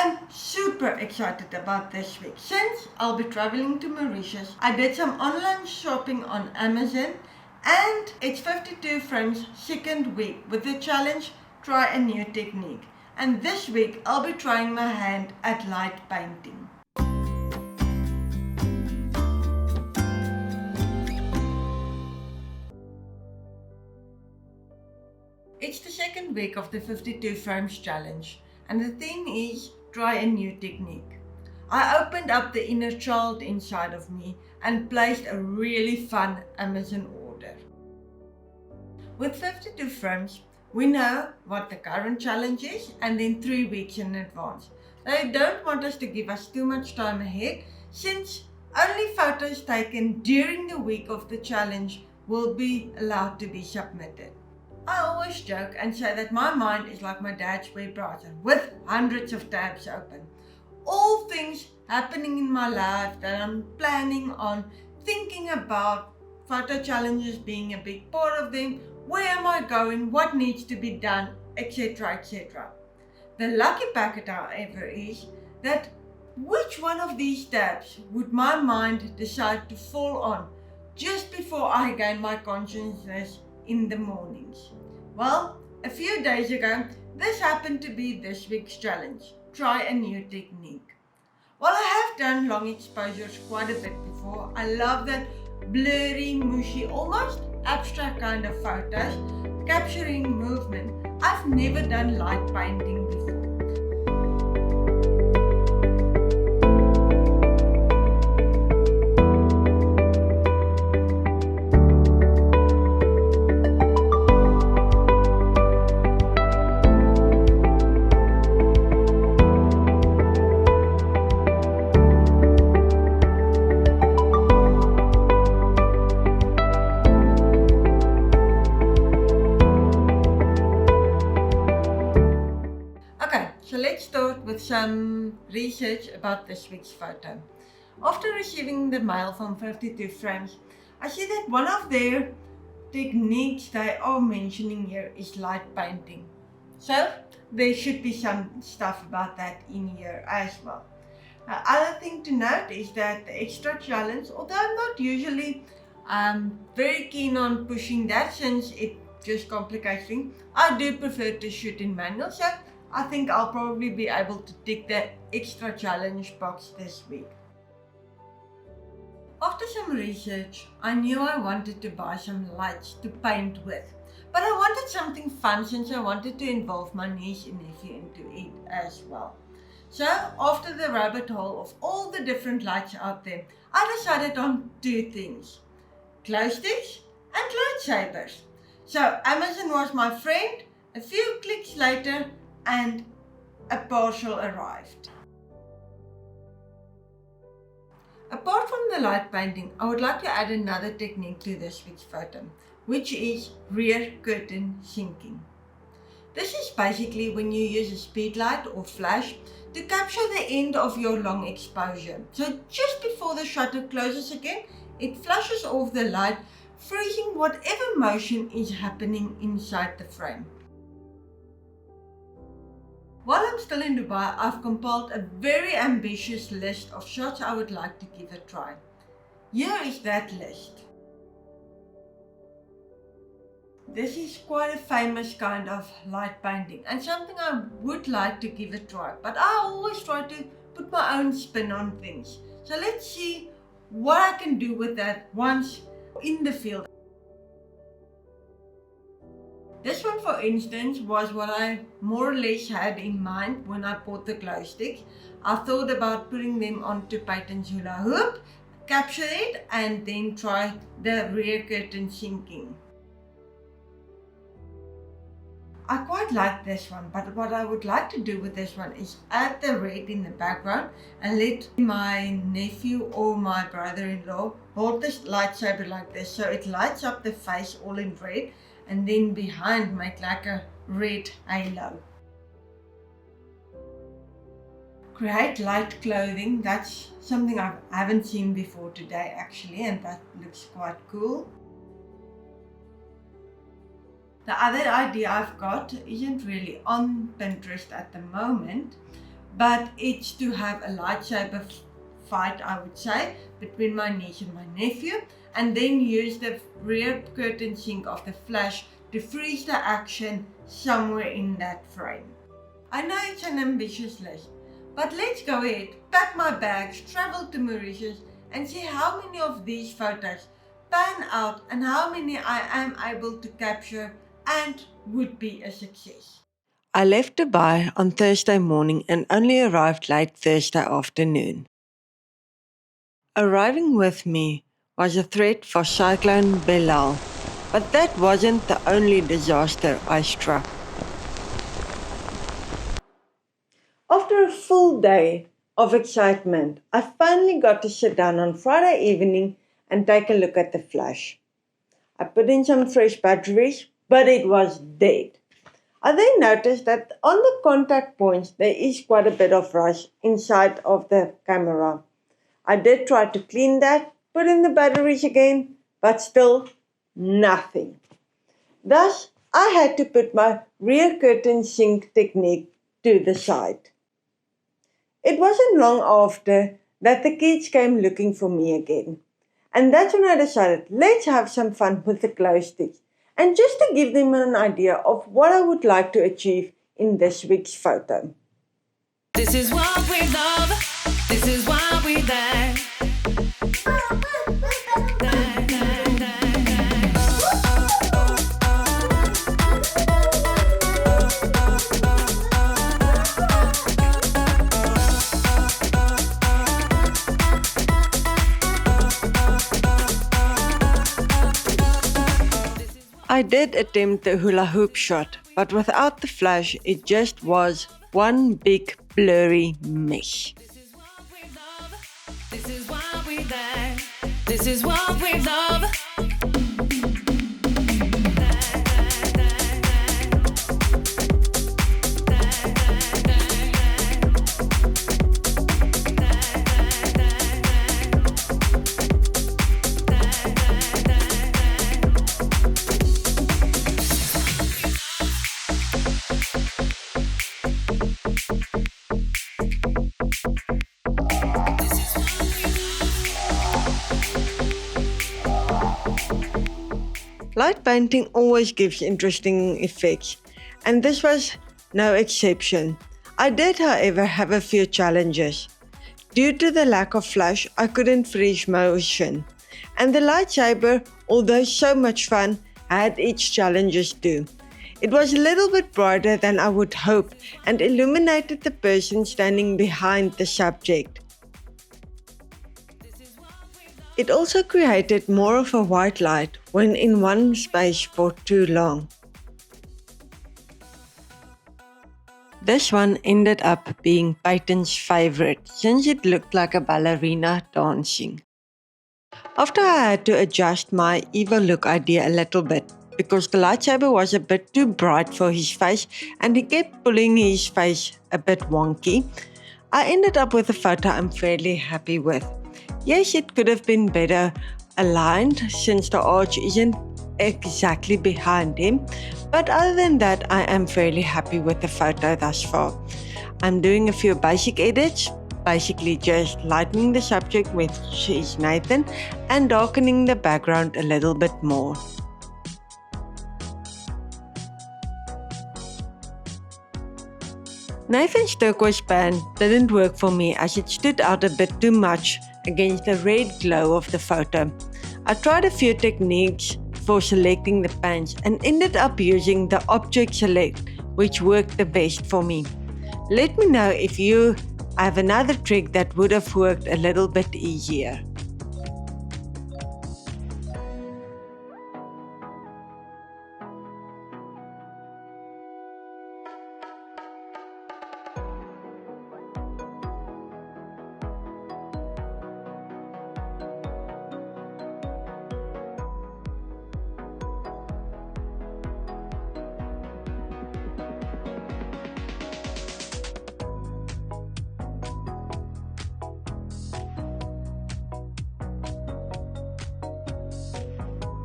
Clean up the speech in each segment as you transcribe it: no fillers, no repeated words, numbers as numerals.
I'm super excited about this week. Since I'll be traveling to Mauritius, I did some online shopping on Amazon and it's 52 Frames second week with the challenge Try a New Technique. And this week I'll be trying my hand at light painting. It's the second week of the 52 Frames challenge and the theme is Try a New Technique. I opened up the inner child inside of me and placed a really fun Amazon order. With 52 frames, we know what the current challenge is and then 3 weeks in advance. They don't want us to give us too much time ahead since only photos taken during the week of the challenge will be allowed to be submitted. I always joke and say that my mind is like my dad's web browser with hundreds of tabs open. All things happening in my life that I'm planning on, thinking about, photo challenges being a big part of them, where am I going, what needs to be done, etc. etc. The lucky packet, however, is that which one of these tabs would my mind decide to fall on just before I gain my consciousness in the mornings? Well, a few days ago, this happened to be this week's challenge, Try a New Technique. While I have done long exposures quite a bit before, I love that blurry, mushy, almost abstract kind of photos, capturing movement. I've never done light painting before. So let's start with some research about this week's photo. After receiving the mail from 52 Frames, I see that one of their techniques they are mentioning here is light painting. So there should be some stuff about that in here as well. Other thing to note is that the extra challenge, although I'm not usually very keen on pushing that since it just complicates things, I do prefer to shoot in manual. So I think I'll probably be able to tick the extra challenge box this week. After some research, I knew I wanted to buy some lights to paint with. But I wanted something fun since I wanted to involve my niece and nephew into it as well. So after the rabbit hole of all the different lights out there, I decided on two things: glow sticks and lightsabers. So Amazon was my friend. A few clicks later, and a parcel arrived. Apart from the light painting, I would like to add another technique to this week's photo, which is rear curtain sinking. This is basically when you use a speed light or flash to capture the end of your long exposure. So just before the shutter closes again, it flashes off the light, freezing whatever motion is happening inside the frame. While I'm still in Dubai, I've compiled a very ambitious list of shots I would like to give a try. Here is that list. This is quite a famous kind of light painting and something I would like to give a try, but I always try to put my own spin on things. So let's see what I can do with that once in the field. This one, for instance, was what I more or less had in mind when I bought the glow sticks. I thought about putting them onto Peyton's hula hoop, capture it, and then try the rear curtain sinking. I quite like this one, but what I would like to do with this one is add the red in the background and let my nephew or my brother-in-law hold this lightsaber like this so it lights up the face all in red, and then behind make like a red halo. Create light clothing, that's something I haven't seen before today actually, and that looks quite cool. The other idea I've got isn't really on Pinterest at the moment, but it's to have a lightsaber fight, I would say, between my niece and my nephew, and then use the rear curtain sync of the flash to freeze the action somewhere in that frame. I know it's an ambitious list, but let's go ahead, pack my bags, travel to Mauritius, and see how many of these photos pan out and how many I am able to capture and would be a success. I left Dubai on Thursday morning and only arrived late Thursday afternoon. Arriving with me was a threat for Cyclone Belal, but that wasn't the only disaster I struck. After a full day of excitement, I finally got to sit down on Friday evening and take a look at the flash. I put in some fresh batteries, but it was dead. I then noticed that on the contact points there is quite a bit of rust inside of the camera. I did try to clean that, put in the batteries again, but still nothing. Thus, I had to put my rear curtain sync technique to the side. It wasn't long after that the kids came looking for me again. And that's when I decided, let's have some fun with the glow sticks. And just to give them an idea of what I would like to achieve in this week's photo. This is what we love. This is why we there. I did attempt the hula hoop shot, but without the flash, it just was one big blurry mess. This is why we there. This is what we love. Light painting always gives interesting effects, and this was no exception. I did, however, have a few challenges. Due to the lack of flash, I couldn't freeze motion, and the lightsaber, although so much fun, had its challenges too. It was a little bit brighter than I would hope and illuminated the person standing behind the subject. It also created more of a white light when in one space for too long. This one ended up being Peyton's favorite since it looked like a ballerina dancing. After I had to adjust my evil look idea a little bit because the lightsaber was a bit too bright for his face and he kept pulling his face a bit wonky, I ended up with a photo I'm fairly happy with. Yes, it could have been better aligned since the arch isn't exactly behind him, but other than that, I am fairly happy with the photo thus far. I'm doing a few basic edits, basically just lightening the subject, which is Nathan, and darkening the background a little bit more. Nathan's turquoise pan didn't work for me as it stood out a bit too much against the red glow of the photo. I tried a few techniques for selecting the pans and ended up using the object select, which worked the best for me. Let me know if you have another trick that would have worked a little bit easier.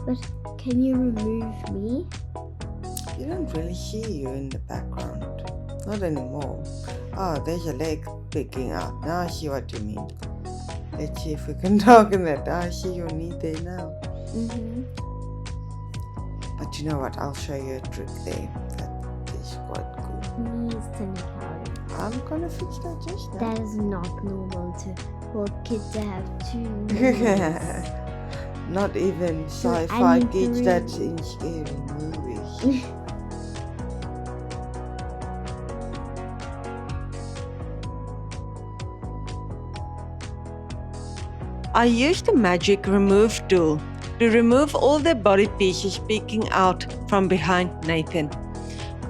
But can you remove me? You don't really see you in the background. Not anymore. Oh, there's a leg picking out. Now I see what you mean. Let's see if we can darken that. I see your knee there now. But you know what? I'll show you a trick there. That is quite cool. Please, Tanikari. I'm gonna fix that just now. That is not normal for a kid to have 2 knees. Not even I sci-fi need kids 3. that's in scary movies. I used the magic remove tool to remove all the body pieces peeking out from behind Nathan.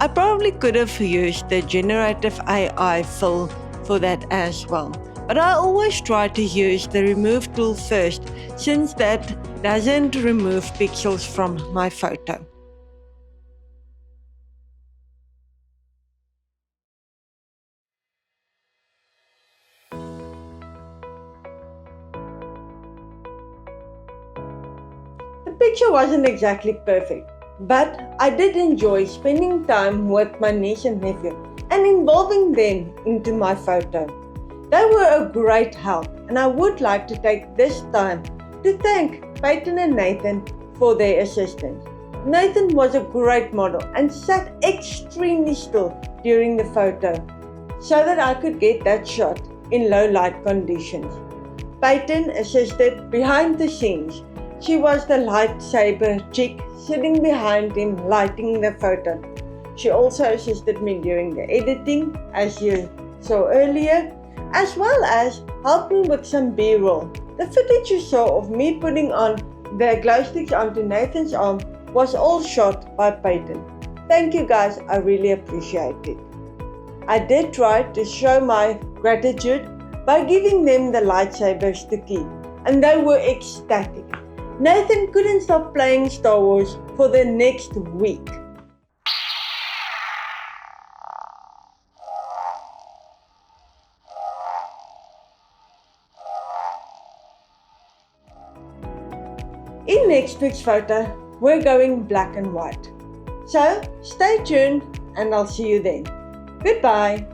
I probably could have used the generative AI fill for that as well, but I always try to use the remove tool first since that doesn't remove pixels from my photo. The picture wasn't exactly perfect, but I did enjoy spending time with my niece and nephew and involving them into my photo. They were a great help, and I would like to take this time to thank Peyton and Nathan for their assistance. Nathan was a great model and sat extremely still during the photo so that I could get that shot in low light conditions. Peyton assisted behind the scenes. She was the lightsaber chick sitting behind him lighting the photo. She also assisted me during the editing, as you saw earlier, as well as helped me with some B-roll. The footage you saw of me putting on the glow sticks onto Nathan's arm was all shot by Peyton. Thank you guys, I really appreciate it. I did try to show my gratitude by giving them the lightsabers to keep, and they were ecstatic. Nathan couldn't stop playing Star Wars for the next week. In next week's photo, we're going black and white. So stay tuned and I'll see you then. Goodbye.